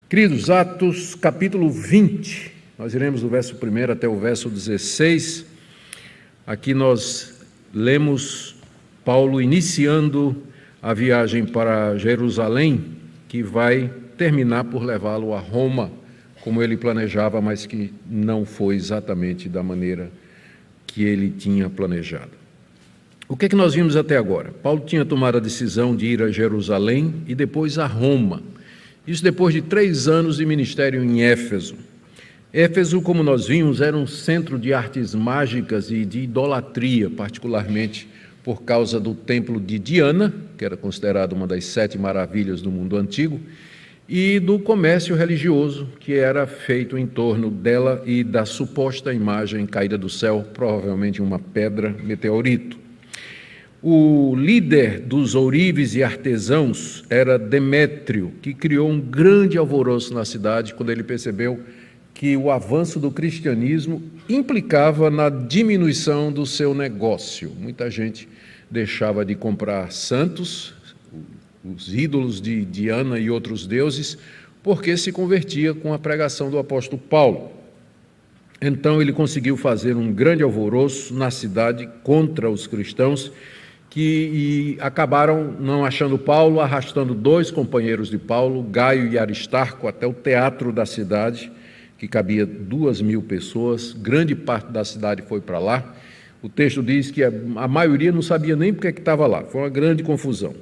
Queridos, Atos capítulo 20, nós iremos do verso 1 até o verso 16. Aqui nós lemos Paulo iniciando a viagem para Jerusalém, que vai terminar por levá-lo a Roma, como ele planejava, mas que não foi exatamente da maneira que ele tinha planejado. O que é que nós vimos até agora? Paulo tinha tomado a decisão de ir a Jerusalém e depois a Roma. Isso depois de 3 anos de ministério em Éfeso. Éfeso, como nós vimos, era um centro de artes mágicas e de idolatria, particularmente por causa do templo de Diana, que era considerado uma das 7 maravilhas do mundo antigo, e do comércio religioso que era feito em torno dela e da suposta imagem caída do céu, provavelmente uma pedra meteorito. O líder dos ourives e artesãos era Demétrio, que criou um grande alvoroço na cidade quando ele percebeu que o avanço do cristianismo implicava na diminuição do seu negócio. Muita gente deixava de comprar santos, os ídolos de Diana e outros deuses, porque se convertia com a pregação do apóstolo Paulo. Então ele conseguiu fazer um grande alvoroço na cidade contra os cristãos, que acabaram não achando Paulo, arrastando 2 companheiros de Paulo, Gaio e Aristarco, até o teatro da cidade, que cabia 2.000 pessoas, grande parte da cidade foi para lá. O texto diz que a maioria não sabia nem porque que estava lá, foi uma grande confusão.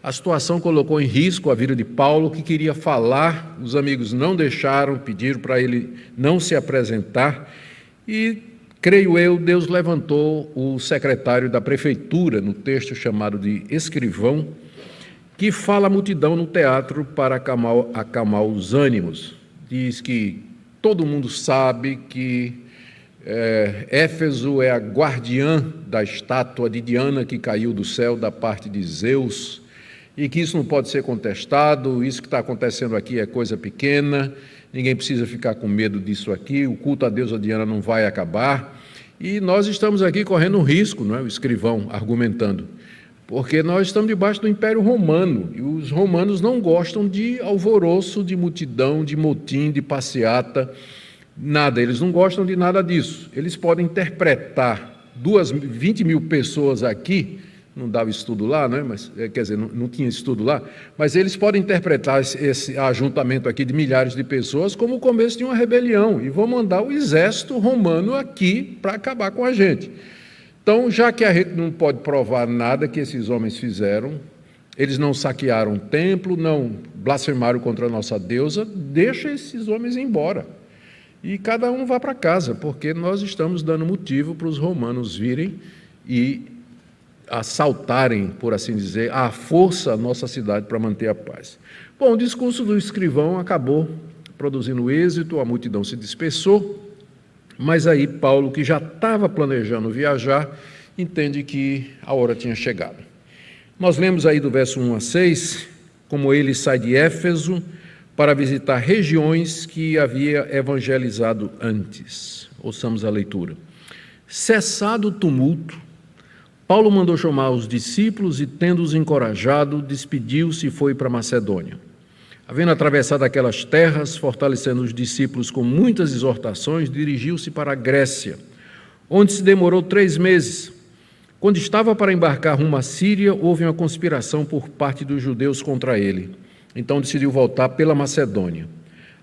A situação colocou em risco a vida de Paulo, que queria falar, os amigos não deixaram, pediram para ele não se apresentar, e creio eu, Deus levantou o secretário da prefeitura, no texto chamado de escrivão, que fala à multidão no teatro para acalmar os ânimos. Diz que todo mundo sabe que Éfeso é a guardiã da estátua de Diana que caiu do céu da parte de Zeus, e que isso não pode ser contestado, isso que está acontecendo aqui é coisa pequena, ninguém precisa ficar com medo disso aqui, o culto a deusa Diana não vai acabar, e nós estamos aqui correndo um risco, não é? O escrivão argumentando, porque nós estamos debaixo do Império Romano, e os romanos não gostam de alvoroço, de multidão, de motim, de passeata, nada, eles não gostam de nada disso. Eles podem interpretar 20.000 pessoas aqui, não dava estudo lá, né? Mas, quer dizer, não tinha estudo lá, mas eles podem interpretar esse ajuntamento aqui de milhares de pessoas como o começo de uma rebelião, e vão mandar o exército romano aqui para acabar com a gente. Então, já que a gente não pode provar nada que esses homens fizeram, eles não saquearam o templo, não blasfemaram contra a nossa deusa, deixa esses homens ir embora. E cada um vá para casa, porque nós estamos dando motivo para os romanos virem e assaltarem, por assim dizer, à força a nossa cidade para manter a paz. Bom, o discurso do escrivão acabou produzindo êxito, a multidão se dispersou, mas aí Paulo, que já estava planejando viajar, entende que a hora tinha chegado. Nós lemos aí do verso 1 a 6, como ele sai de Éfeso para visitar regiões que havia evangelizado antes. Ouçamos a leitura. Cessado o tumulto, Paulo mandou chamar os discípulos e, tendo-os encorajado, despediu-se e foi para Macedônia. Havendo atravessado aquelas terras, fortalecendo os discípulos com muitas exortações, dirigiu-se para a Grécia, onde se demorou 3 meses. Quando estava para embarcar rumo à Síria, houve uma conspiração por parte dos judeus contra ele. Então decidiu voltar pela Macedônia.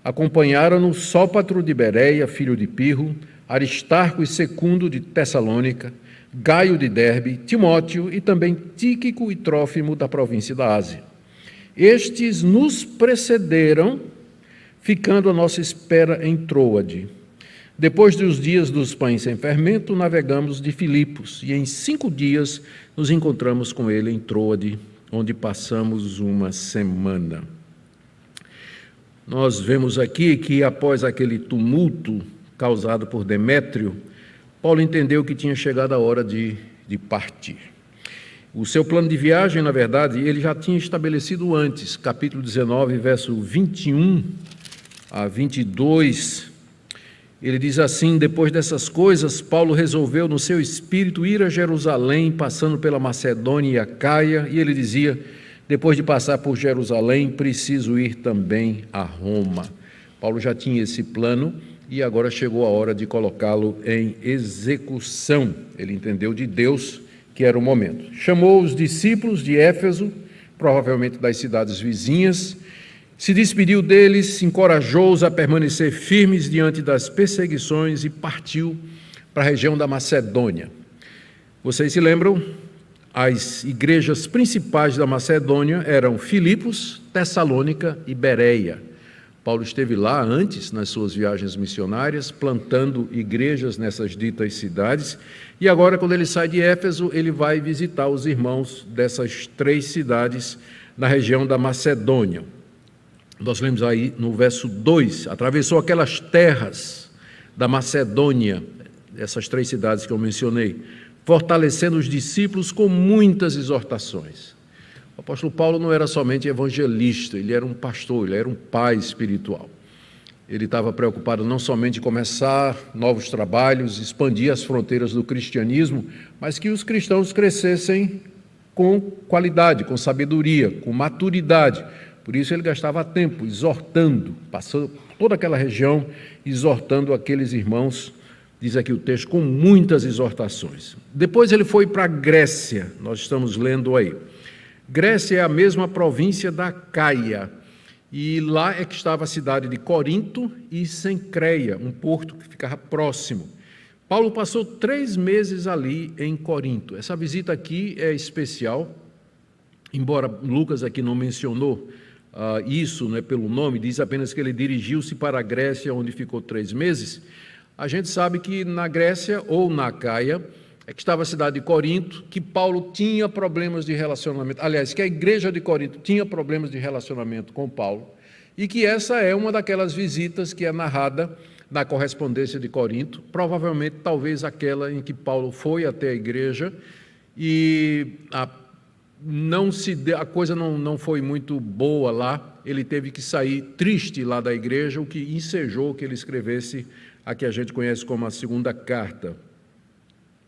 Acompanharam-no Sópatro de Bereia, filho de Pirro, Aristarco e Secundo de Tessalônica, Gaio de Derbe, Timóteo e também Tíquico e Trófimo da província da Ásia. Estes nos precederam, ficando à nossa espera em Troade. Depois dos dias dos pães sem fermento, navegamos de Filipos, e em 5 dias nos encontramos com ele em Troade, onde passamos uma semana. Nós vemos aqui que após aquele tumulto causado por Demétrio, Paulo entendeu que tinha chegado a hora de partir. O seu plano de viagem, na verdade, ele já tinha estabelecido antes, capítulo 19, verso 21 a 22, ele diz assim: depois dessas coisas, Paulo resolveu no seu espírito ir a Jerusalém, passando pela Macedônia e Acaia, e ele dizia: Depois de passar por Jerusalém, preciso ir também a Roma. Paulo já tinha esse plano e agora chegou a hora de colocá-lo em execução. Ele entendeu de Deus que era o momento. Chamou os discípulos de Éfeso, provavelmente das cidades vizinhas, se despediu deles, encorajou-os a permanecer firmes diante das perseguições e partiu para a região da Macedônia. Vocês se lembram? As igrejas principais da Macedônia eram Filipos, Tessalônica e Bereia. Paulo esteve lá antes, nas suas viagens missionárias, plantando igrejas nessas ditas cidades, e agora, quando ele sai de Éfeso, ele vai visitar os irmãos dessas 3 cidades na região da Macedônia. Nós lemos aí no verso 2, atravessou aquelas terras da Macedônia, essas 3 cidades que eu mencionei, fortalecendo os discípulos com muitas exortações. O apóstolo Paulo não era somente evangelista, ele era um pastor, ele era um pai espiritual. Ele estava preocupado não somente em começar novos trabalhos, expandir as fronteiras do cristianismo, mas que os cristãos crescessem com qualidade, com sabedoria, com maturidade. Por isso ele gastava tempo exortando, passando por toda aquela região, exortando aqueles irmãos, diz aqui o texto, com muitas exortações. Depois ele foi para a Grécia, nós estamos lendo aí. Grécia é a mesma província da Caia, e lá é que estava a cidade de Corinto e Cencreia, um porto que ficava próximo. Paulo passou 3 meses ali em Corinto. Essa visita aqui é especial, embora Lucas aqui não mencionou isso, né, pelo nome, diz apenas que ele dirigiu-se para a Grécia, onde ficou 3 meses. A gente sabe que na Grécia ou na Caia é que estava a cidade de Corinto, que Paulo tinha problemas de relacionamento, aliás, que a igreja de Corinto tinha problemas de relacionamento com Paulo, e que essa é uma daquelas visitas que é narrada na correspondência de Corinto, provavelmente talvez aquela em que Paulo foi até a igreja e a coisa não foi muito boa lá, ele teve que sair triste lá da igreja, o que ensejou que ele escrevesse a que a gente conhece como a segunda carta.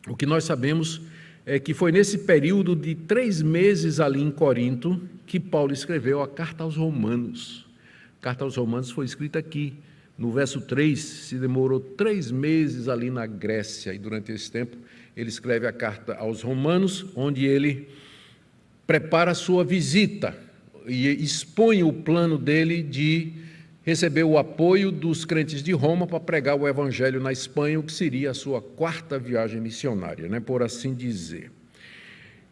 O que nós sabemos é que foi nesse período de 3 meses ali em Corinto que Paulo escreveu a carta aos Romanos. A carta aos Romanos foi escrita aqui, no verso 3, se demorou 3 meses ali na Grécia, e durante esse tempo ele escreve a carta aos Romanos, onde ele prepara a sua visita e expõe o plano dele de receber o apoio dos crentes de Roma para pregar o evangelho na Espanha, o que seria a sua 4ª viagem missionária, né, por assim dizer.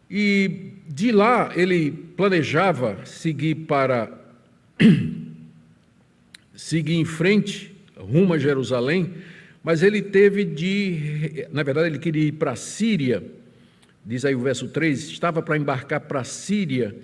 E de lá ele planejava seguir em frente, rumo a Jerusalém, mas ele na verdade ele queria ir para a Síria, diz aí o verso 3, estava para embarcar para a Síria.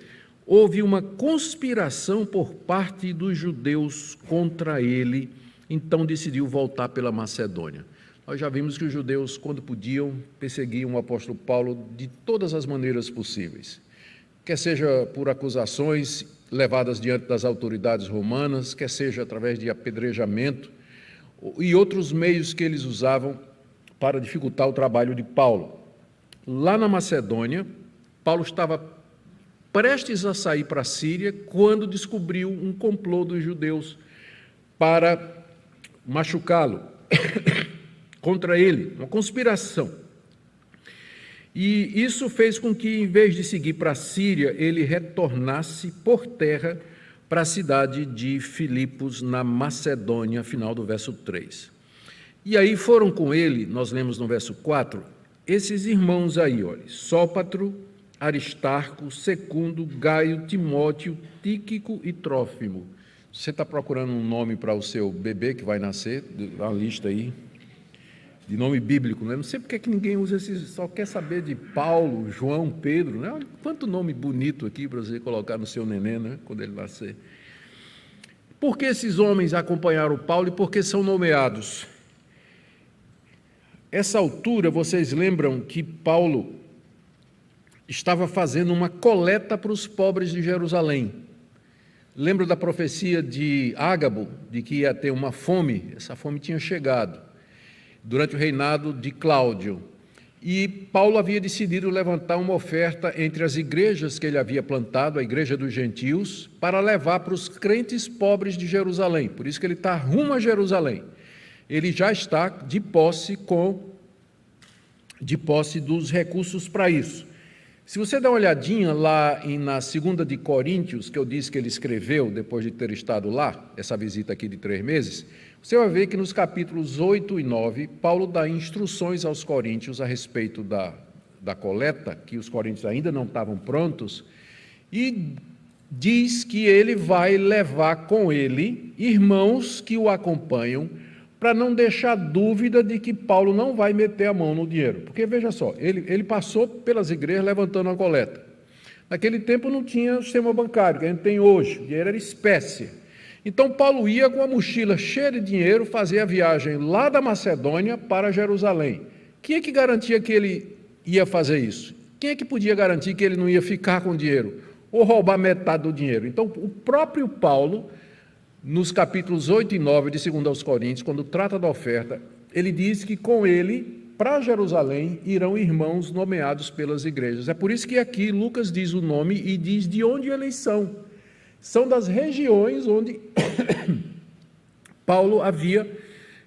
Houve uma conspiração por parte dos judeus contra ele, então decidiu voltar pela Macedônia. Nós já vimos que os judeus, quando podiam, perseguiam o apóstolo Paulo de todas as maneiras possíveis, quer seja por acusações levadas diante das autoridades romanas, quer seja através de apedrejamento e outros meios que eles usavam para dificultar o trabalho de Paulo. Lá na Macedônia, Paulo estava prestes a sair para a Síria, quando descobriu um complô dos judeus para machucá-lo, contra ele, uma conspiração. E isso fez com que, em vez de seguir para a Síria, ele retornasse por terra para a cidade de Filipos, na Macedônia, final do verso 3. E aí foram com ele, nós lemos no verso 4, esses irmãos aí, olha, Sópatro, Aristarco, Secundo, Gaio, Timóteo, Tíquico e Trófimo. Você está procurando um nome para o seu bebê que vai nascer, uma lista aí de nome bíblico, né? Não sei porque que ninguém usa esses, só quer saber de Paulo, João, Pedro, né? Olha quanto nome bonito aqui para você colocar no seu neném, né? Quando ele nascer. Por que esses homens acompanharam Paulo e por que são nomeados? Essa altura, vocês lembram que Paulo estava fazendo uma coleta para os pobres de Jerusalém. Lembra da profecia de Ágabo, de que ia ter uma fome? Essa fome tinha chegado durante o reinado de Cláudio. e Paulo havia decidido levantar uma oferta entre as igrejas que ele havia plantado, a igreja dos gentios, para levar para os crentes pobres de Jerusalém. Por isso que ele está rumo a Jerusalém. Ele já está de posse dos recursos para isso. Se você der uma olhadinha lá na 2 de Coríntios, que eu disse que ele escreveu depois de ter estado lá, essa visita aqui de 3 meses, você vai ver que nos capítulos 8 e 9, Paulo dá instruções aos coríntios a respeito da coleta, que os coríntios ainda não estavam prontos, e diz que ele vai levar com ele irmãos que o acompanham, para não deixar dúvida de que Paulo não vai meter a mão no dinheiro. Porque, veja só, ele passou pelas igrejas levantando a coleta. Naquele tempo não tinha o sistema bancário, que a gente tem hoje, o dinheiro era espécie. Então, Paulo ia com a mochila cheia de dinheiro fazer a viagem lá da Macedônia para Jerusalém. Quem é que garantia que ele ia fazer isso? Quem é que podia garantir que ele não ia ficar com o dinheiro? Ou roubar metade do dinheiro? Então, o próprio Paulo, nos capítulos 8 e 9 de 2 aos Coríntios, quando trata da oferta, ele diz que com ele, para Jerusalém, irão irmãos nomeados pelas igrejas. É por isso que aqui Lucas diz o nome e diz de onde eles são. São das regiões onde Paulo havia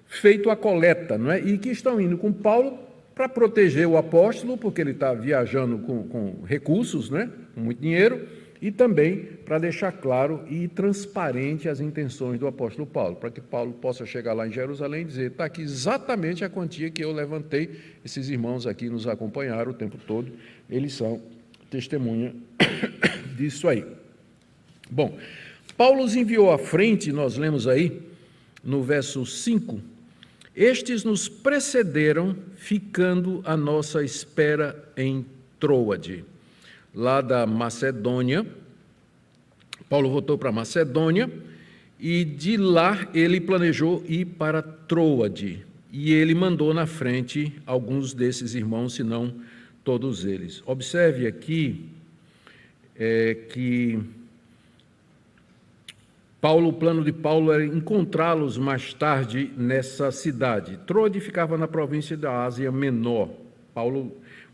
feito a coleta, não é? E que estão indo com Paulo para proteger o apóstolo, porque ele está viajando com recursos, né? Com muito dinheiro, e também para deixar claro e transparente as intenções do apóstolo Paulo, para que Paulo possa chegar lá em Jerusalém e dizer: está aqui exatamente a quantia que eu levantei, esses irmãos aqui nos acompanharam o tempo todo, eles são testemunha disso aí. Bom, Paulo os enviou à frente, nós lemos aí, no verso 5, estes nos precederam, ficando à nossa espera em Troade. Lá da Macedônia, Paulo voltou para Macedônia, e de lá ele planejou ir para Troade, e ele mandou na frente alguns desses irmãos, se não todos eles. Observe aqui que o plano de Paulo era encontrá-los mais tarde nessa cidade. Troade ficava na província da Ásia Menor.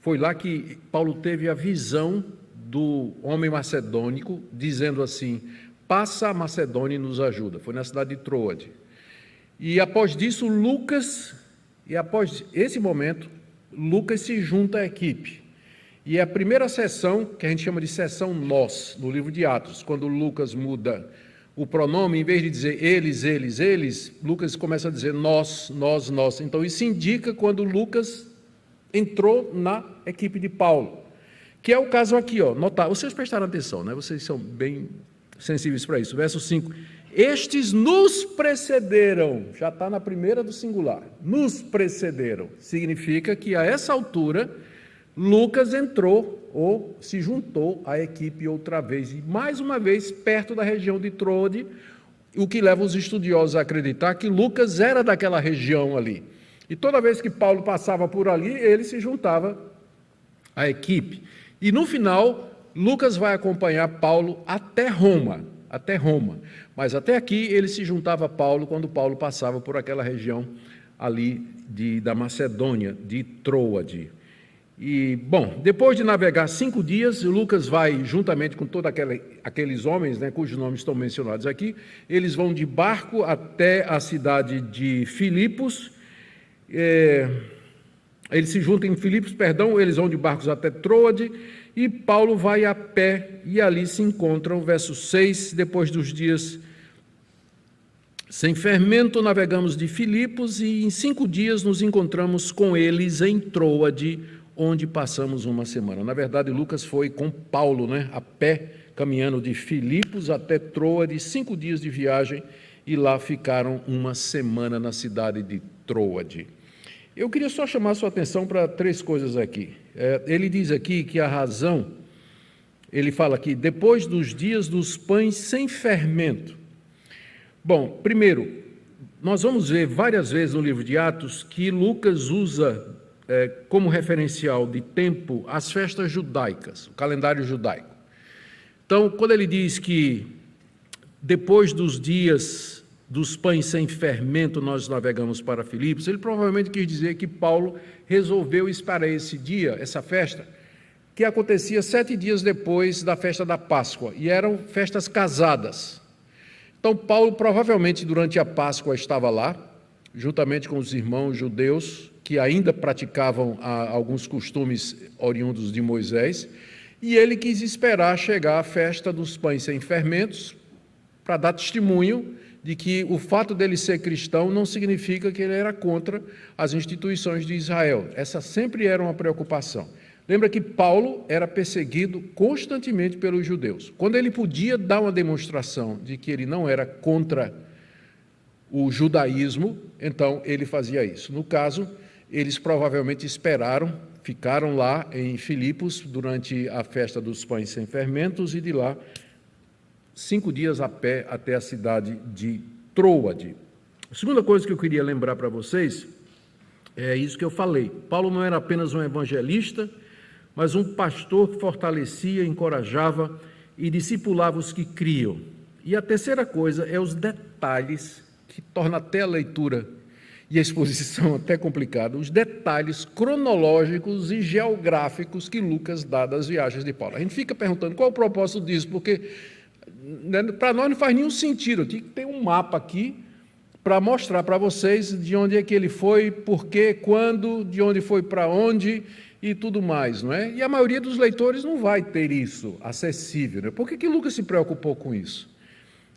Foi lá que Paulo teve a visão do homem macedônico, dizendo assim: passa a Macedônia e nos ajuda. Foi na cidade de Troade. E após disso, após esse momento, Lucas se junta à equipe. E é a primeira sessão, que a gente chama de sessão nós, no livro de Atos, quando Lucas muda o pronome, em vez de dizer eles, Lucas começa a dizer nós. Então isso indica quando Lucas entrou na equipe de Paulo, que é o caso aqui, notar, vocês prestaram atenção, né? Vocês são bem sensíveis para isso. Verso 5, estes nos precederam, já está na primeira do singular, nos precederam, significa que a essa altura, Lucas entrou ou se juntou à equipe outra vez, e mais uma vez perto da região de Troade, o que leva os estudiosos a acreditar que Lucas era daquela região ali. E toda vez que Paulo passava por ali, ele se juntava à equipe. E no final, Lucas vai acompanhar Paulo até Roma. Mas até aqui ele se juntava a Paulo quando Paulo passava por aquela região ali da Macedônia, de Troade. E, bom, depois de navegar 5 dias, Lucas vai, juntamente com todos aqueles homens, né, cujos nomes estão mencionados aqui, eles vão de barco até a cidade de Filipos. Eles se juntam em Filipos, eles vão de barcos até Troade, e Paulo vai a pé, e ali se encontram, verso 6, depois dos dias sem fermento, navegamos de Filipos, e em 5 dias nos encontramos com eles em Troade, onde passamos uma semana. Na verdade, Lucas foi com Paulo, né, a pé, caminhando de Filipos até Troade, 5 dias de viagem, e lá ficaram uma semana na cidade de Troade. Eu queria só chamar a sua atenção para 3 coisas aqui. Ele diz aqui que a razão, ele fala aqui, depois dos dias dos pães sem fermento. Bom, primeiro, nós vamos ver várias vezes no livro de Atos que Lucas usa como referencial de tempo as festas judaicas, o calendário judaico. Então, quando ele diz que depois dos dias dos pães sem fermento, nós navegamos para Filipos, ele provavelmente quis dizer que Paulo resolveu esperar esse dia, essa festa, que acontecia 7 dias depois da festa da Páscoa, e eram festas casadas. Então, Paulo provavelmente durante a Páscoa estava lá, juntamente com os irmãos judeus, que ainda praticavam alguns costumes oriundos de Moisés, e ele quis esperar chegar a festa dos pães sem fermentos, para dar testemunho de que o fato dele ser cristão não significa que ele era contra as instituições de Israel. Essa sempre era uma preocupação. Lembra que Paulo era perseguido constantemente pelos judeus. Quando ele podia dar uma demonstração de que ele não era contra o judaísmo, então ele fazia isso. No caso, eles provavelmente esperaram, ficaram lá em Filipos durante a festa dos pães sem fermentos e de lá 5 dias a pé até a cidade de Troade. A segunda coisa que eu queria lembrar para vocês é isso que eu falei. Paulo não era apenas um evangelista, mas um pastor que fortalecia, encorajava e discipulava os que criam. E a terceira coisa é os detalhes, que torna até a leitura e a exposição até complicada, os detalhes cronológicos e geográficos que Lucas dá das viagens de Paulo. A gente fica perguntando qual é o propósito disso, porque para nós não faz nenhum sentido. Tinha que ter um mapa aqui para mostrar para vocês de onde é que ele foi, por quê, quando, de onde foi para onde e tudo mais, não é? E a maioria dos leitores não vai ter isso acessível, né? Por que Lucas se preocupou com isso?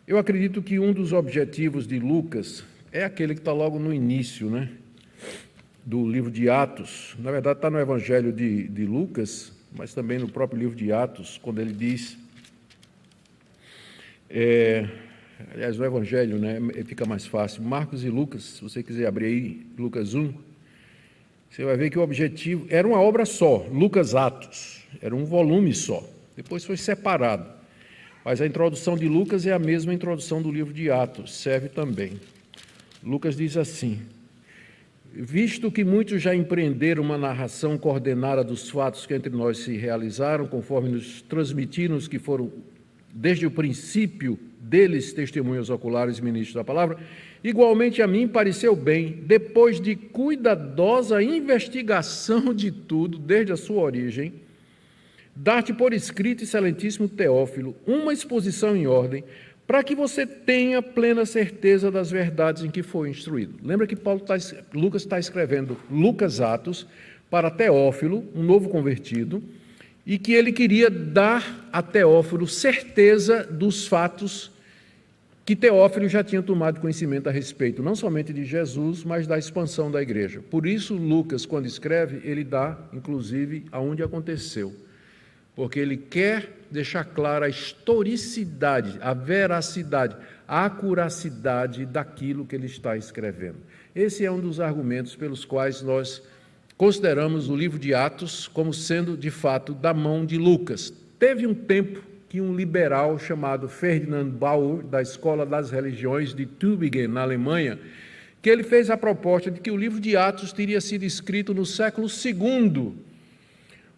Eu acredito que um dos objetivos de Lucas é aquele que está logo no início, né, do livro de Atos. Na verdade, está no Evangelho de Lucas, mas também no próprio livro de Atos, quando ele diz... aliás, no Evangelho, né, fica mais fácil. Marcos e Lucas, se você quiser abrir aí, Lucas 1, você vai ver que o objetivo era uma obra só, Lucas Atos, era um volume só, depois foi separado, mas a introdução de Lucas é a mesma introdução do livro de Atos, serve também. Lucas diz assim: visto que muitos já empreenderam uma narração coordenada dos fatos que entre nós se realizaram, conforme nos transmitiram os que foram desde o princípio deles testemunhas oculares e ministros da palavra, igualmente a mim pareceu bem, depois de cuidadosa investigação de tudo, desde a sua origem, dar-te por escrito, excelentíssimo Teófilo, uma exposição em ordem, para que você tenha plena certeza das verdades em que foi instruído. Lembra que Lucas está escrevendo Lucas Atos para Teófilo, um novo convertido, e que ele queria dar a Teófilo certeza dos fatos que Teófilo já tinha tomado conhecimento a respeito, não somente de Jesus, mas da expansão da igreja. Por isso, Lucas, quando escreve, ele dá, inclusive, aonde aconteceu, porque ele quer deixar clara a historicidade, a veracidade, a acuracidade daquilo que ele está escrevendo. Esse é um dos argumentos pelos quais nós consideramos o livro de Atos como sendo, de fato, da mão de Lucas. Teve um tempo que um liberal chamado Ferdinand Bauer, da Escola das Religiões de Tübingen, na Alemanha, que ele fez a proposta de que o livro de Atos teria sido escrito no século II,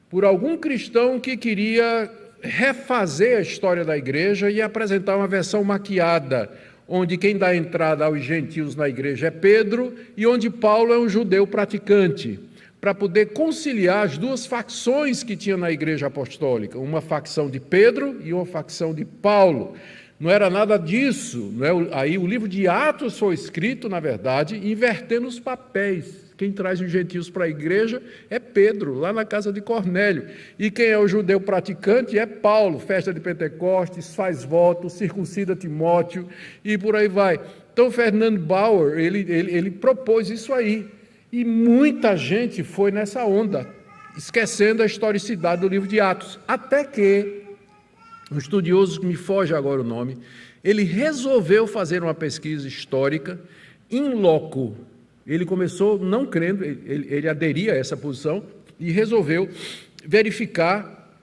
por algum cristão que queria refazer a história da igreja e apresentar uma versão maquiada, onde quem dá entrada aos gentios na igreja é Pedro e onde Paulo é um judeu praticante, para poder conciliar as duas facções que tinha na igreja apostólica, uma facção de Pedro e uma facção de Paulo. Não era nada disso, não é? Aí o livro de Atos foi escrito, na verdade, invertendo os papéis. Quem traz os gentios para a igreja é Pedro, lá na casa de Cornélio. E quem é o judeu praticante é Paulo, festa de Pentecostes, faz voto, circuncida Timóteo e por aí vai. Então, Ferdinand Bauer, ele propôs isso aí. E muita gente foi nessa onda, esquecendo a historicidade do livro de Atos. Até que, um estudioso que me foge agora o nome, ele resolveu fazer uma pesquisa histórica in loco. Ele começou não crendo, ele aderia a essa posição e resolveu verificar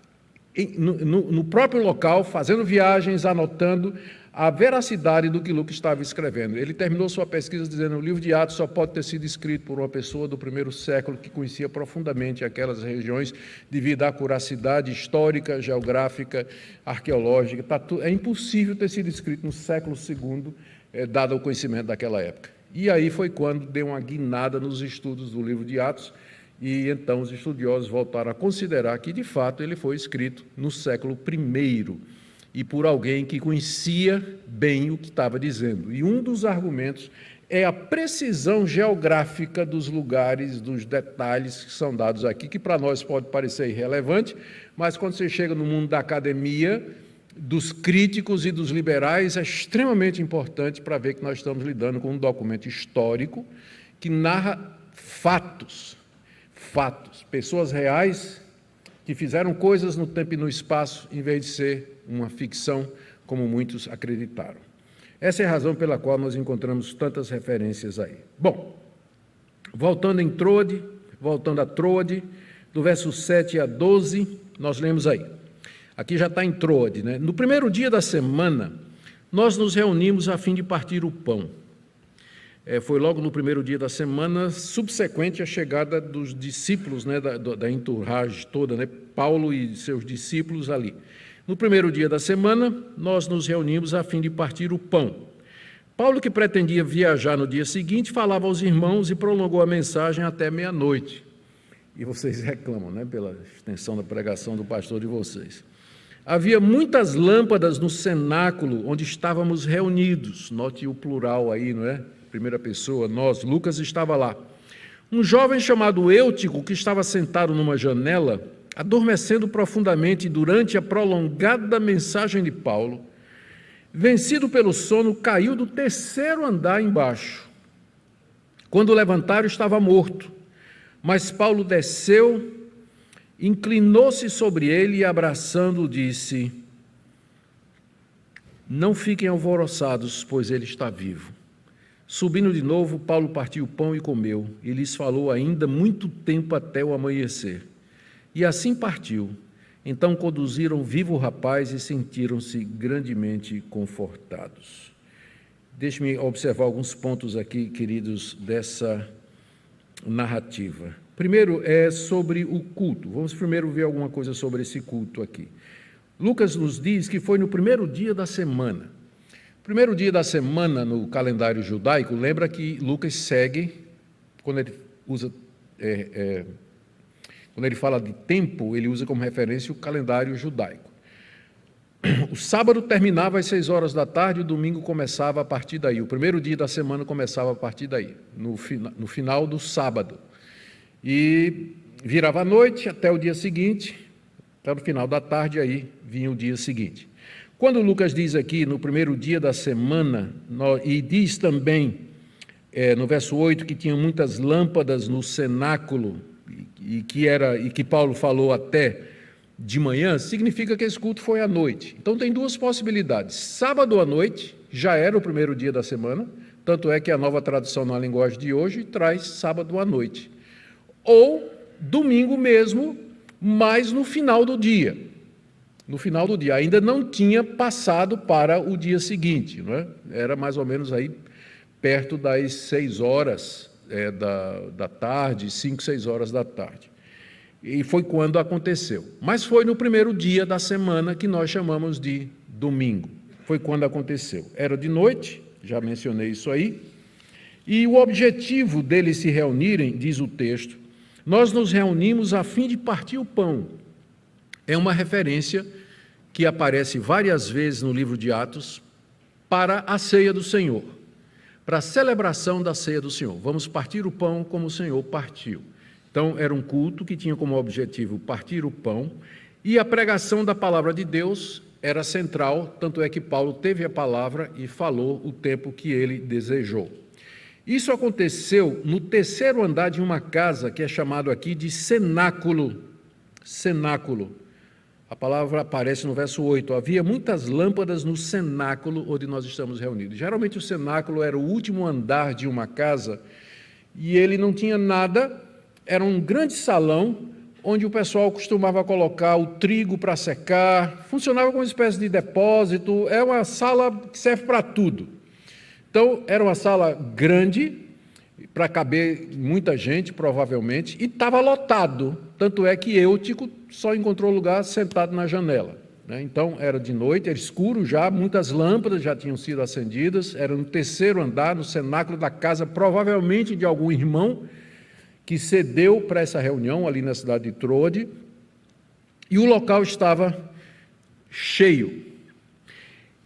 no próprio local, fazendo viagens, anotando a veracidade do que Lucas estava escrevendo. Ele terminou sua pesquisa dizendo que o livro de Atos só pode ter sido escrito por uma pessoa do primeiro século que conhecia profundamente aquelas regiões devido à acuracidade histórica, geográfica, arqueológica. É impossível ter sido escrito no século II dado ao conhecimento daquela época. E aí foi quando deu uma guinada nos estudos do livro de Atos, e então os estudiosos voltaram a considerar que, de fato, ele foi escrito no século I, e por alguém que conhecia bem o que estava dizendo. E um dos argumentos é a precisão geográfica dos lugares, dos detalhes que são dados aqui, que para nós pode parecer irrelevante, mas quando você chega no mundo da academia, dos críticos e dos liberais, é extremamente importante para ver que nós estamos lidando com um documento histórico que narra fatos, pessoas reais que fizeram coisas no tempo e no espaço, em vez de ser uma ficção, como muitos acreditaram. Essa é a razão pela qual nós encontramos tantas referências aí. Bom, voltando a Troade, do verso 7 a 12, nós lemos aí. Aqui já está em Troade, né? No primeiro dia da semana, nós nos reunimos a fim de partir o pão. Foi logo no primeiro dia da semana, subsequente à chegada dos discípulos, né, da entourage toda, né, Paulo e seus discípulos ali. No primeiro dia da semana, nós nos reunimos a fim de partir o pão. Paulo, que pretendia viajar no dia seguinte, falava aos irmãos e prolongou a mensagem até meia-noite. E vocês reclamam, né, pela extensão da pregação do pastor de vocês. Havia muitas lâmpadas no cenáculo onde estávamos reunidos. Note o plural aí, não é? Primeira pessoa, nós, Lucas estava lá. Um jovem chamado Eutico, que estava sentado numa janela, adormecendo profundamente durante a prolongada mensagem de Paulo, vencido pelo sono, caiu do terceiro andar embaixo. Quando levantaram, estava morto, mas Paulo desceu, inclinou-se sobre ele e, abraçando-o, disse: não fiquem alvoroçados, pois ele está vivo. Subindo de novo, Paulo partiu o pão e comeu, e lhes falou ainda muito tempo até o amanhecer. E assim partiu. Então conduziram vivo o rapaz e sentiram-se grandemente confortados. Deixe-me observar alguns pontos aqui, queridos, dessa narrativa. Primeiro é sobre o culto. Vamos primeiro ver alguma coisa sobre esse culto aqui. Lucas nos diz que foi no primeiro dia da semana. Primeiro dia da semana no calendário judaico, lembra que Lucas segue, quando ele usa... Quando ele fala de tempo, ele usa como referência o calendário judaico. O sábado terminava às 6 horas da tarde, o domingo começava a partir daí. O primeiro dia da semana começava a partir daí, no final do sábado. E virava a noite até o dia seguinte, até o final da tarde, aí vinha o dia seguinte. Quando Lucas diz aqui, no primeiro dia da semana, e diz também, no verso 8, que tinha muitas lâmpadas no cenáculo, e que Paulo falou até de manhã, significa que esse culto foi à noite. Então tem duas possibilidades. Sábado à noite já era o primeiro dia da semana, tanto é que a Nova Tradução na linguagem de hoje traz sábado à noite. Ou domingo mesmo, mas no final do dia. No final do dia. Ainda não tinha passado para o dia seguinte, não é? Era mais ou menos aí perto das 6 horas da tarde, 5, 6 horas da tarde. E foi quando aconteceu. Mas foi no primeiro dia da semana que nós chamamos de domingo. Foi quando aconteceu. Era de noite, já mencionei isso aí. E o objetivo deles se reunirem, diz o texto, nós nos reunimos a fim de partir o pão. É uma referência que aparece várias vezes no livro de Atos para a ceia do Senhor. Para a celebração da ceia do Senhor. Vamos partir o pão como o Senhor partiu. Então, era um culto que tinha como objetivo partir o pão, e a pregação da palavra de Deus era central, tanto é que Paulo teve a palavra e falou o tempo que ele desejou. Isso aconteceu no terceiro andar de uma casa que é chamado aqui de cenáculo. Cenáculo. A palavra aparece no verso 8. Havia muitas lâmpadas no cenáculo onde nós estamos reunidos. Geralmente o cenáculo era o último andar de uma casa e ele não tinha nada, era um grande salão onde o pessoal costumava colocar o trigo para secar, funcionava como uma espécie de depósito, é uma sala que serve para tudo. Então, era uma sala grande, para caber muita gente, provavelmente, e estava lotado. Tanto é que Eutico só encontrou lugar sentado na janela. né? Então, era de noite, era escuro já, muitas lâmpadas já tinham sido acendidas, era no terceiro andar, no cenáculo da casa, provavelmente de algum irmão que cedeu para essa reunião ali na cidade de Troade, e o local estava cheio.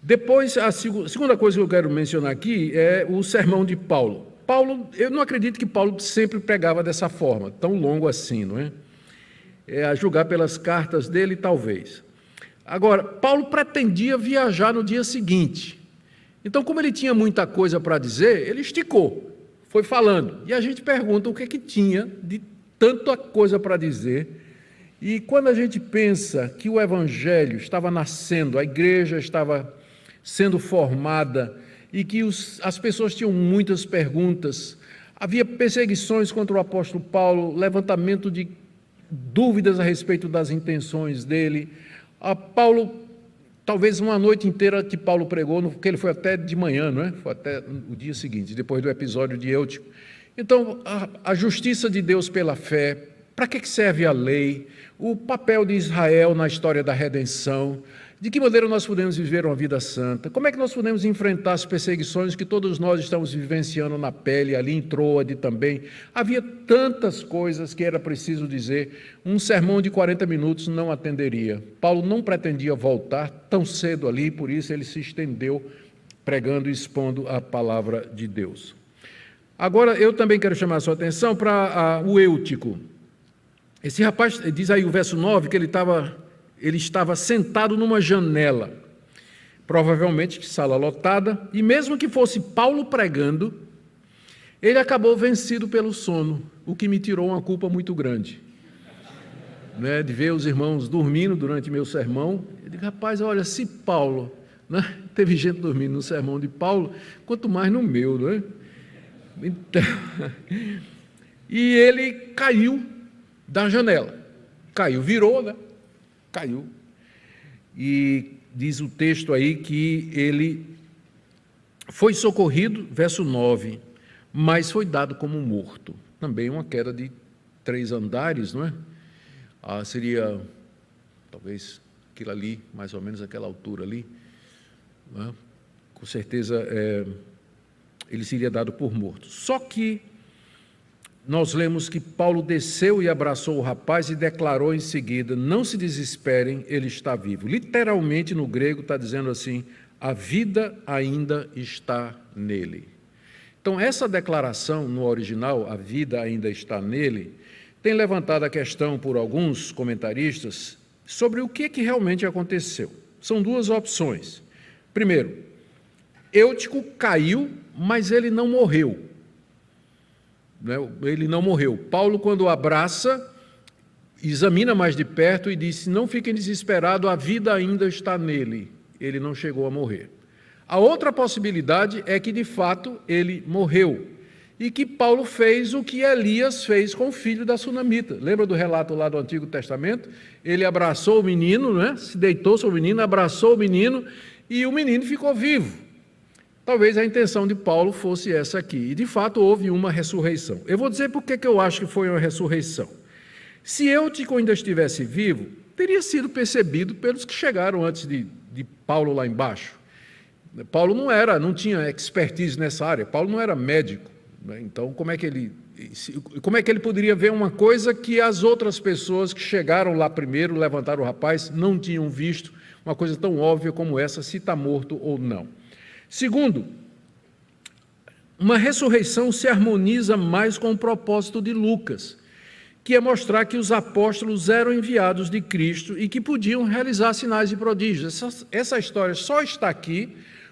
Depois, a segunda coisa que eu quero mencionar aqui é o sermão de Paulo. Eu não acredito que Paulo sempre pregava dessa forma, tão longo assim, não é? A julgar pelas cartas dele, talvez. Agora, Paulo pretendia viajar no dia seguinte. Então, como ele tinha muita coisa para dizer, ele esticou, foi falando. E a gente pergunta o que é que tinha de tanta coisa para dizer. E quando a gente pensa que o evangelho estava nascendo, a igreja estava sendo formada e que as pessoas tinham muitas perguntas, havia perseguições contra o apóstolo Paulo, levantamento de dúvidas a respeito das intenções dele. Paulo, talvez uma noite inteira que Paulo pregou, porque ele foi até de manhã, não é? Foi até o dia seguinte, depois do episódio de Eutico. Então, a justiça de Deus pela fé, para que serve a lei, o papel de Israel na história da redenção, de que maneira nós podemos viver uma vida santa, como é que nós podemos enfrentar as perseguições que todos nós estamos vivenciando na pele, ali em Troade também. Havia tantas coisas que era preciso dizer, um sermão de 40 minutos não atenderia. Paulo não pretendia voltar tão cedo ali, por isso ele se estendeu pregando e expondo a palavra de Deus. Agora, eu também quero chamar a sua atenção para o Eutico. Esse rapaz, diz aí o verso 9, que ele estava sentado numa janela, provavelmente sala lotada, e mesmo que fosse Paulo pregando, ele acabou vencido pelo sono, o que me tirou uma culpa muito grande, né, de ver os irmãos dormindo durante meu sermão. Eu digo, rapaz, olha, se Paulo, né, teve gente dormindo no sermão de Paulo, quanto mais no meu, não é? Então, e ele caiu da janela, virou, né? Caiu, e diz o texto aí que ele foi socorrido, verso 9, mas foi dado como morto. Também uma queda de 3 andares, não é? Seria, talvez, aquilo ali, mais ou menos aquela altura ali, não é? Com certeza ele seria dado por morto. Só que nós lemos que Paulo desceu e abraçou o rapaz e declarou em seguida, não se desesperem, ele está vivo. Literalmente no grego está dizendo assim, a vida ainda está nele. Então essa declaração no original, a vida ainda está nele, tem levantado a questão por alguns comentaristas sobre o que realmente aconteceu. São 2 opções. Primeiro, Eutico caiu, mas ele não morreu. Ele não morreu. Paulo, quando o abraça, examina mais de perto e disse, não fiquem desesperados, a vida ainda está nele. Ele não chegou a morrer. A outra possibilidade é que, de fato, ele morreu. E que Paulo fez o que Elias fez com o filho da sunamita. Lembra do relato lá do Antigo Testamento? Ele abraçou o menino, né? Se deitou sobre o menino, abraçou o menino e o menino ficou vivo. Talvez a intenção de Paulo fosse essa aqui. E, de fato, houve uma ressurreição. Eu vou dizer por que eu acho que foi uma ressurreição. Se Eutico ainda estivesse vivo, teria sido percebido pelos que chegaram antes de Paulo lá embaixo. Paulo não tinha expertise nessa área. Paulo não era médico. Né? Então, como é que ele poderia ver uma coisa que as outras pessoas que chegaram lá primeiro, levantaram o rapaz, não tinham visto, uma coisa tão óbvia como essa, se está morto ou não. Segundo, uma ressurreição se harmoniza mais com o propósito de Lucas, que é mostrar que os apóstolos eram enviados de Cristo e que podiam realizar sinais e prodígios. Essa história só está aqui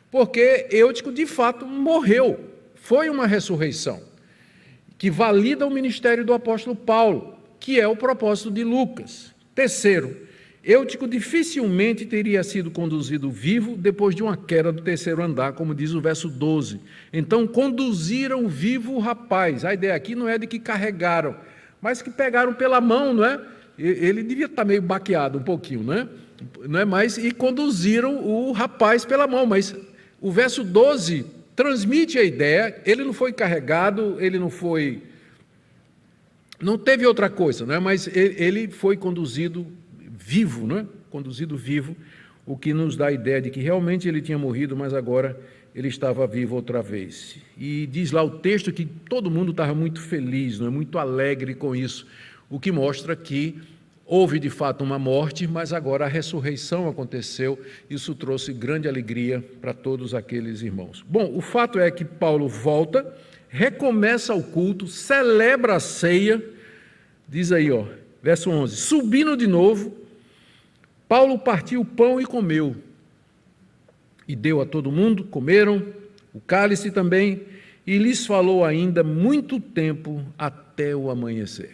porque Eutico, de fato, morreu. Foi uma ressurreição, que valida o ministério do apóstolo Paulo, que é o propósito de Lucas. Terceiro, Eutico dificilmente teria sido conduzido vivo depois de uma queda do 3º andar, como diz o verso 12. Então, conduziram vivo o rapaz. A ideia aqui não é de que carregaram, mas que pegaram pela mão, não é? Ele devia estar meio baqueado um pouquinho, não é? Mas, e conduziram o rapaz pela mão. Mas o verso 12 transmite a ideia, ele não foi carregado, não teve outra coisa, não é? Mas ele foi conduzido vivo, não é? Conduzido vivo o que nos dá a ideia de que realmente ele tinha morrido, mas agora ele estava vivo outra vez. E diz lá o texto que todo mundo estava muito feliz, não é? Muito alegre com isso, o que mostra que houve de fato uma morte, mas agora a ressurreição aconteceu. Isso trouxe grande alegria para todos aqueles irmãos. Bom, o fato é que Paulo volta, recomeça o culto, celebra a ceia, diz aí, verso 11, subindo de novo, Paulo partiu o pão e comeu, e deu a todo mundo, comeram, o cálice também, e lhes falou ainda muito tempo até o amanhecer.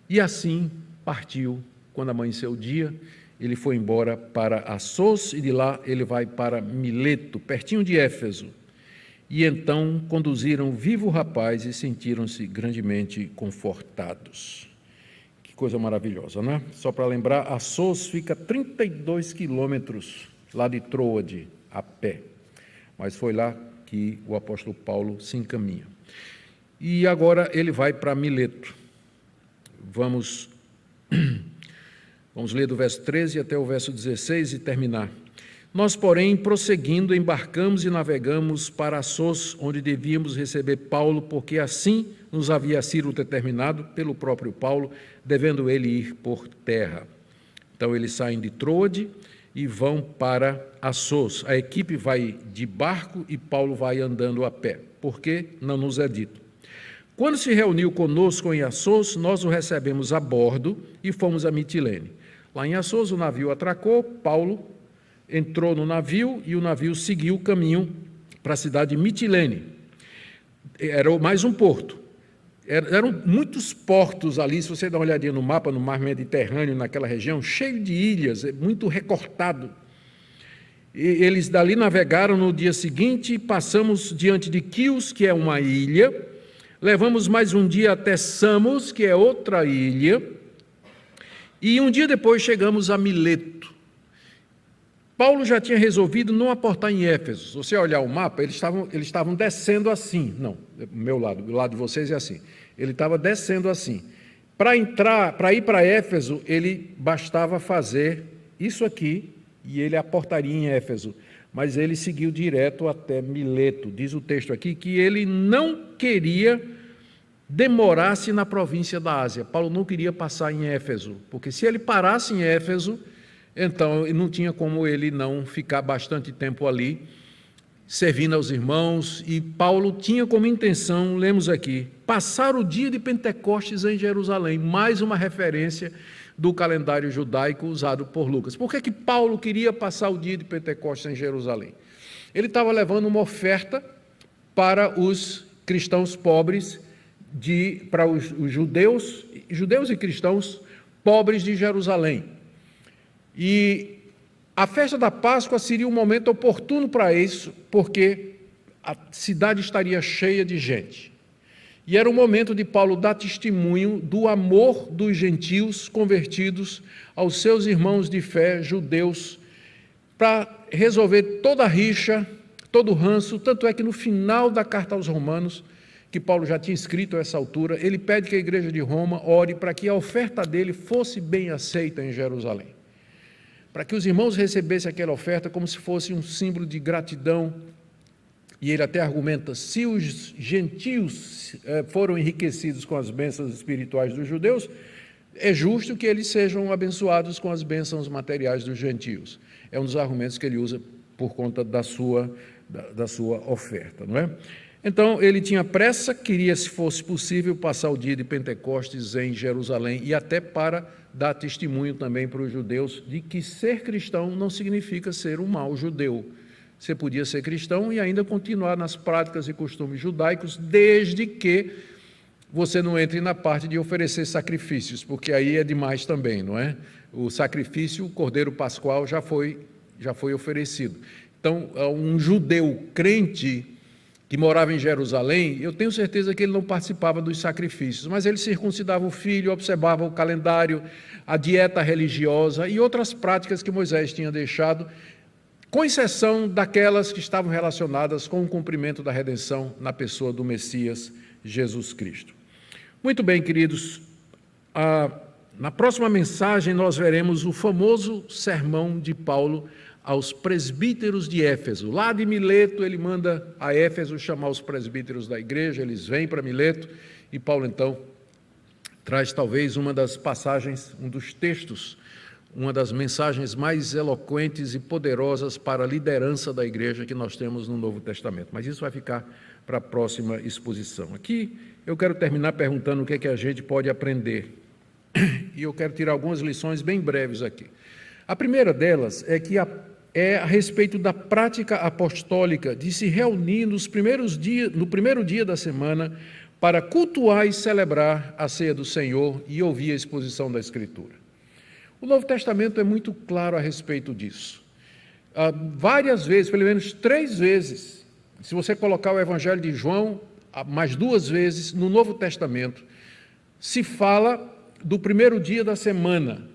E assim partiu, quando amanheceu o dia, ele foi embora para Assos, e de lá ele vai para Mileto, pertinho de Éfeso. E então conduziram vivo o rapaz e sentiram-se grandemente confortados. Que coisa maravilhosa, né? Só para lembrar, Assos fica a 32 quilômetros lá de Troade, a pé. Mas foi lá que o apóstolo Paulo se encaminha. E agora ele vai para Mileto. Vamos ler do verso 13 até o verso 16 e terminar. Nós, porém, prosseguindo, embarcamos e navegamos para Assos, onde devíamos receber Paulo, porque assim nos havia sido determinado pelo próprio Paulo, devendo ele ir por terra. Então, eles saem de Troade e vão para Assos. A equipe vai de barco e Paulo vai andando a pé. Por quê? Não nos é dito. Quando se reuniu conosco em Assos, nós o recebemos a bordo e fomos a Mitilene. Lá em Assos, o navio atracou, Paulo entrou no navio e o navio seguiu o caminho para a cidade de Mitilene. Era mais um porto. Eram muitos portos ali, se você dá uma olhadinha no mapa, no mar Mediterrâneo, naquela região, cheio de ilhas, muito recortado. E eles dali navegaram no dia seguinte, passamos diante de Quios, que é uma ilha, levamos mais um dia até Samos, que é outra ilha, e um dia depois chegamos a Mileto. Paulo já tinha resolvido não aportar em Éfeso. Se você olhar o mapa, eles estavam descendo assim. Não, do meu lado, do lado de vocês é assim. Ele estava descendo assim. Para ir para Éfeso, ele bastava fazer isso aqui e ele aportaria em Éfeso. Mas ele seguiu direto até Mileto. Diz o texto aqui que ele não queria demorar-se na província da Ásia. Paulo não queria passar em Éfeso, porque se ele parasse em Éfeso, então não tinha como ele não ficar bastante tempo ali, servindo aos irmãos, e Paulo tinha como intenção, lemos aqui, passar o dia de Pentecostes em Jerusalém, mais uma referência do calendário judaico usado por Lucas. Por que Paulo queria passar o dia de Pentecostes em Jerusalém? Ele estava levando uma oferta para os cristãos pobres, para os judeus e cristãos pobres de Jerusalém. E a festa da Páscoa seria um momento oportuno para isso, porque a cidade estaria cheia de gente. E era o momento de Paulo dar testemunho do amor dos gentios convertidos aos seus irmãos de fé judeus, para resolver toda a rixa, todo o ranço. Tanto é que no final da carta aos Romanos, que Paulo já tinha escrito a essa altura, ele pede que a igreja de Roma ore para que a oferta dele fosse bem aceita em Jerusalém, para que os irmãos recebessem aquela oferta como se fosse um símbolo de gratidão. E ele até argumenta, se os gentios foram enriquecidos com as bênçãos espirituais dos judeus, é justo que eles sejam abençoados com as bênçãos materiais dos gentios. É um dos argumentos que ele usa por conta da sua oferta, não é? Então, ele tinha pressa, queria, se fosse possível, passar o dia de Pentecostes em Jerusalém, e até para dar testemunho também para os judeus de que ser cristão não significa ser um mau judeu. Você podia ser cristão e ainda continuar nas práticas e costumes judaicos, desde que você não entre na parte de oferecer sacrifícios, porque aí é demais também, não é? O sacrifício, o cordeiro pascual, já foi oferecido. Então, um judeu crente que morava em Jerusalém, eu tenho certeza que ele não participava dos sacrifícios, mas ele circuncidava o filho, observava o calendário, a dieta religiosa e outras práticas que Moisés tinha deixado, com exceção daquelas que estavam relacionadas com o cumprimento da redenção na pessoa do Messias, Jesus Cristo. Muito bem, queridos, Na próxima mensagem, nós veremos o famoso sermão de Paulo aos presbíteros de Éfeso. Lá de Mileto, ele manda a Éfeso chamar os presbíteros da igreja, eles vêm para Mileto, e Paulo, então, traz talvez uma das passagens, um dos textos, uma das mensagens mais eloquentes e poderosas para a liderança da igreja que nós temos no Novo Testamento. Mas isso vai ficar para a próxima exposição. Aqui eu quero terminar perguntando o que é que a gente pode aprender. E eu quero tirar algumas lições bem breves aqui. A primeira delas é que é a respeito da prática apostólica de se reunir no primeiro dia da semana para cultuar e celebrar a ceia do Senhor e ouvir a exposição da Escritura. O Novo Testamento é muito claro a respeito disso. Várias vezes, pelo menos 3 vezes, se você colocar o Evangelho de João, mais 2 vezes, no Novo Testamento, se fala do primeiro dia da semana,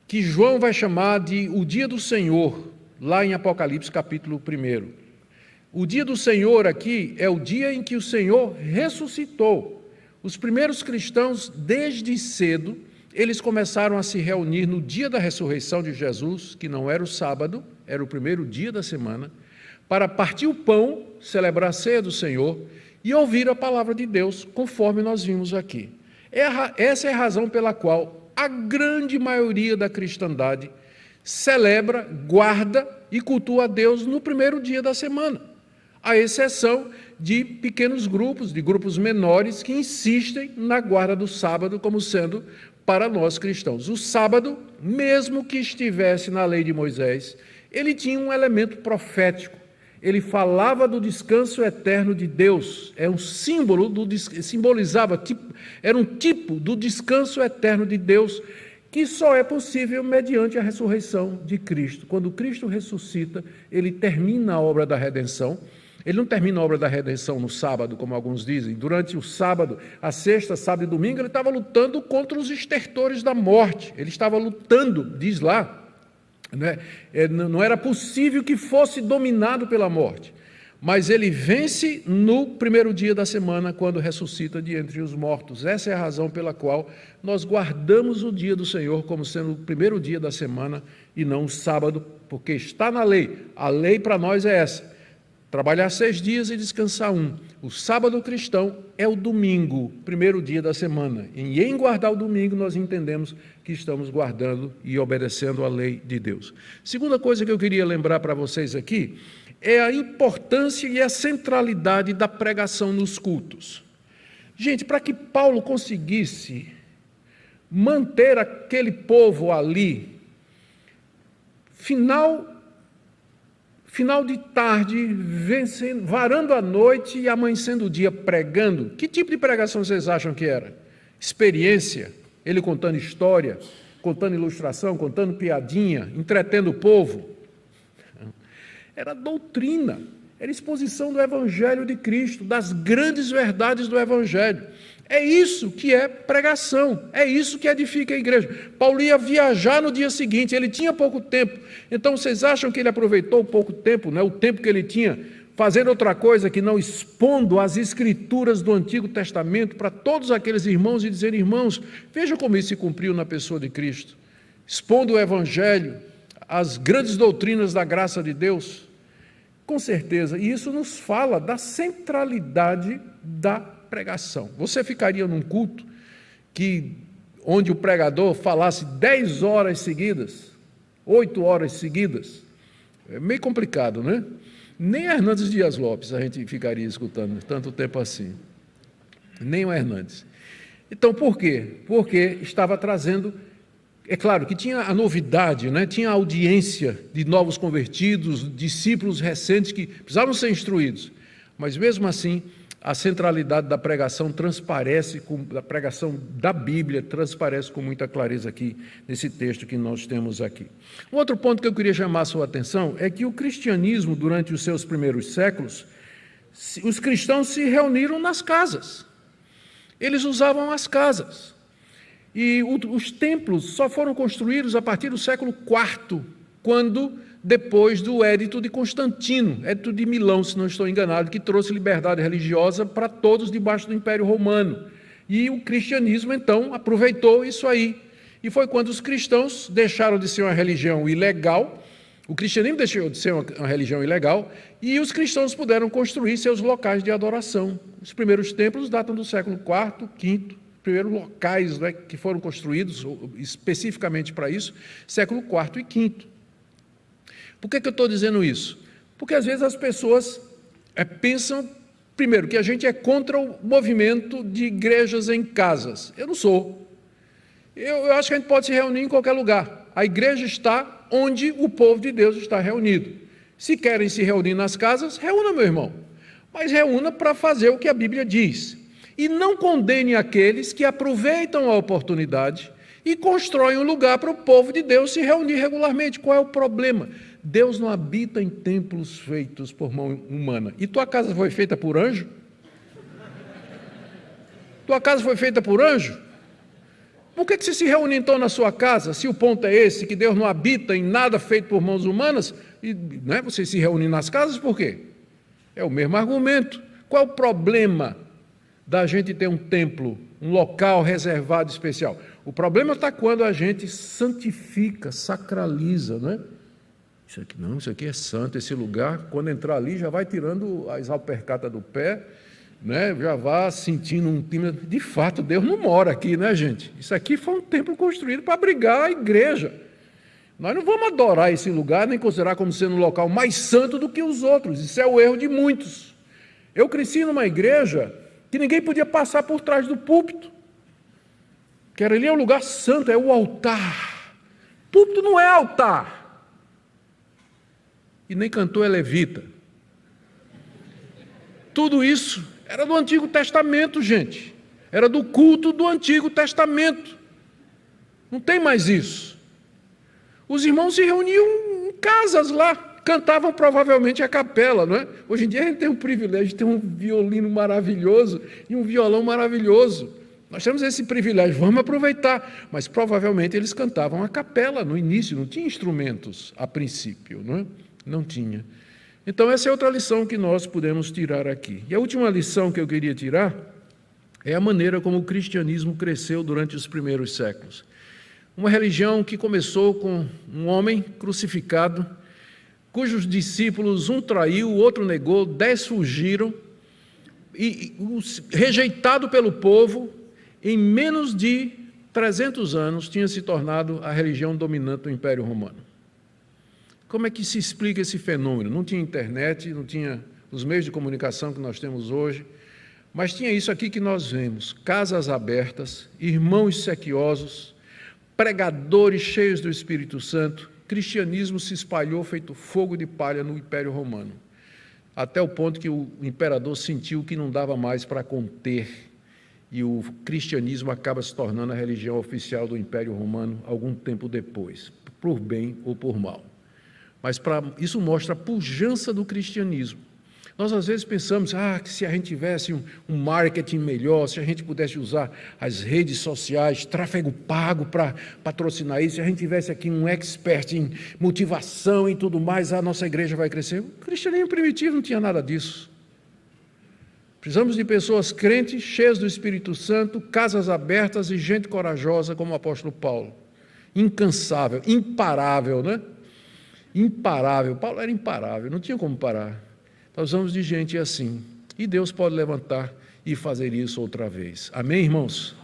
que João vai chamar de o dia do Senhor, lá em Apocalipse capítulo 1. O dia do Senhor aqui é o dia em que o Senhor ressuscitou. Os primeiros cristãos, desde cedo, eles começaram a se reunir no dia da ressurreição de Jesus, que não era o sábado, era o primeiro dia da semana, para partir o pão, celebrar a ceia do Senhor e ouvir a palavra de Deus, conforme nós vimos aqui. Essa é a razão pela qual a grande maioria da cristandade celebra, guarda e cultua a Deus no primeiro dia da semana, à exceção de pequenos grupos, de grupos menores que insistem na guarda do sábado como sendo para nós cristãos. O sábado, mesmo que estivesse na lei de Moisés, ele tinha um elemento profético. Ele falava do descanso eterno de Deus, é um símbolo, simbolizava, era um tipo do descanso eterno de Deus, que só é possível mediante a ressurreição de Cristo. Quando Cristo ressuscita, ele termina a obra da redenção. Ele não termina a obra da redenção no sábado, como alguns dizem. Durante o sábado, a sexta, sábado e domingo, ele estava lutando contra os estertores da morte. Ele estava lutando, diz lá, não era possível que fosse dominado pela morte, mas ele vence no primeiro dia da semana, quando ressuscita de entre os mortos. Essa é a razão pela qual nós guardamos o dia do Senhor como sendo o primeiro dia da semana e não o sábado, porque está na lei. A lei para nós é essa: trabalhar 6 dias e descansar 1. O sábado cristão é o domingo, primeiro dia da semana. E em guardar o domingo, nós entendemos que estamos guardando e obedecendo a lei de Deus. Segunda coisa que eu queria lembrar para vocês aqui é a importância e a centralidade da pregação nos cultos. Gente, para que Paulo conseguisse manter aquele povo ali, final de tarde, varando a noite e amanhecendo o dia pregando. Que tipo de pregação vocês acham que era? Experiência, ele contando história, contando ilustração, contando piadinha, entretendo o povo. Era doutrina, era exposição do Evangelho de Cristo, das grandes verdades do Evangelho. É isso que é pregação, é isso que edifica a igreja. Paulo ia viajar no dia seguinte, ele tinha pouco tempo. Então vocês acham que ele aproveitou o pouco tempo, o tempo que ele tinha, fazendo outra coisa que não expondo as escrituras do Antigo Testamento para todos aqueles irmãos e dizer: irmãos, veja como isso se cumpriu na pessoa de Cristo, expondo o Evangelho, as grandes doutrinas da graça de Deus? Com certeza, e isso nos fala da centralidade da pregação. Você ficaria num culto onde o pregador falasse 10 horas seguidas, 8 horas seguidas? É meio complicado, né? Nem Hernandes Dias Lopes a gente ficaria escutando tanto tempo assim. Nem o Hernandes. Então, por quê? Porque estava trazendo... É claro que tinha a novidade, tinha a audiência de novos convertidos, discípulos recentes que precisavam ser instruídos, mas mesmo assim a centralidade da pregação da pregação da Bíblia transparece com muita clareza aqui nesse texto que nós temos aqui. Um outro ponto que eu queria chamar a sua atenção é que o cristianismo, durante os seus primeiros séculos, os cristãos se reuniram nas casas, eles usavam as casas. E os templos só foram construídos a partir do século IV, quando, depois do Edito de Constantino, Edito de Milão, se não estou enganado, que trouxe liberdade religiosa para todos debaixo do Império Romano. E o cristianismo, então, aproveitou isso aí E foi quando os cristãos deixaram de ser uma religião ilegal, o cristianismo deixou de ser uma religião ilegal, e os cristãos puderam construir seus locais de adoração. Os primeiros templos datam do século IV, V, primeiros locais, né, que foram construídos especificamente para isso, século IV e V. Por que eu estou dizendo isso? Porque às vezes as pessoas pensam, primeiro, que a gente é contra o movimento de igrejas em casas. Eu não sou. Eu acho que a gente pode se reunir em qualquer lugar. A igreja está onde o povo de Deus está reunido. Se querem se reunir nas casas, reúna, meu irmão. Mas reúna para fazer o que a Bíblia diz. E não condene aqueles que aproveitam a oportunidade e constroem um lugar para o povo de Deus se reunir regularmente. Qual é o problema? Deus não habita em templos feitos por mão humana. E tua casa foi feita por anjo? Tua casa foi feita por anjo? Por que você se reúne então na sua casa, se o ponto é esse, que Deus não habita em nada feito por mãos humanas, e né, você se reúne nas casas, por quê? É o mesmo argumento. Qual é o problema da gente ter um templo, um local reservado especial? O problema está quando a gente santifica, sacraliza, não é? Isso aqui é santo, esse lugar, quando entrar ali já vai tirando as alpercatas do pé, né, já vá sentindo um clima. De fato, Deus não mora aqui, né, gente? Isso aqui foi um templo construído para abrigar a igreja. Nós não vamos adorar esse lugar, nem considerar como sendo um local mais santo do que os outros. Isso é o erro de muitos. Eu cresci numa igreja que ninguém podia passar por trás do púlpito, que ali é um lugar santo, é o altar. Púlpito não é altar. E nem cantor é levita. Tudo isso era do Antigo Testamento, gente. Era do culto do Antigo Testamento. Não tem mais isso. Os irmãos se reuniam em casas lá, cantavam provavelmente a capela, não é? Hoje em dia a gente tem o privilégio de ter um violino maravilhoso e um violão maravilhoso. Nós temos esse privilégio, vamos aproveitar. Mas provavelmente eles cantavam a capela no início, não tinha instrumentos a princípio, não é? Não tinha. Então, essa é outra lição que nós podemos tirar aqui. E a última lição que eu queria tirar é a maneira como o cristianismo cresceu durante os primeiros séculos. Uma religião que começou com um homem crucificado, cujos discípulos, um traiu, o outro negou, 10 fugiram, e rejeitado pelo povo, em menos de 300 anos, tinha se tornado a religião dominante do Império Romano. Como é que se explica esse fenômeno? Não tinha internet, não tinha os meios de comunicação que nós temos hoje, mas tinha isso aqui que nós vemos: casas abertas, irmãos sequiosos, pregadores cheios do Espírito Santo. Cristianismo se espalhou feito fogo de palha no Império Romano, até o ponto que o imperador sentiu que não dava mais para conter, e o cristianismo acaba se tornando a religião oficial do Império Romano algum tempo depois, por bem ou por mal. Mas isso mostra a pujança do cristianismo. Nós às vezes pensamos, que se a gente tivesse um marketing melhor, se a gente pudesse usar as redes sociais, tráfego pago para patrocinar isso, se a gente tivesse aqui um expert em motivação e tudo mais, a nossa igreja vai crescer. O cristianismo primitivo não tinha nada disso. Precisamos de pessoas crentes, cheias do Espírito Santo, casas abertas e gente corajosa como o apóstolo Paulo. Incansável, imparável, né? Imparável. Paulo era imparável, não tinha como parar. Nós precisamos de gente assim. E Deus pode levantar e fazer isso outra vez. Amém, irmãos?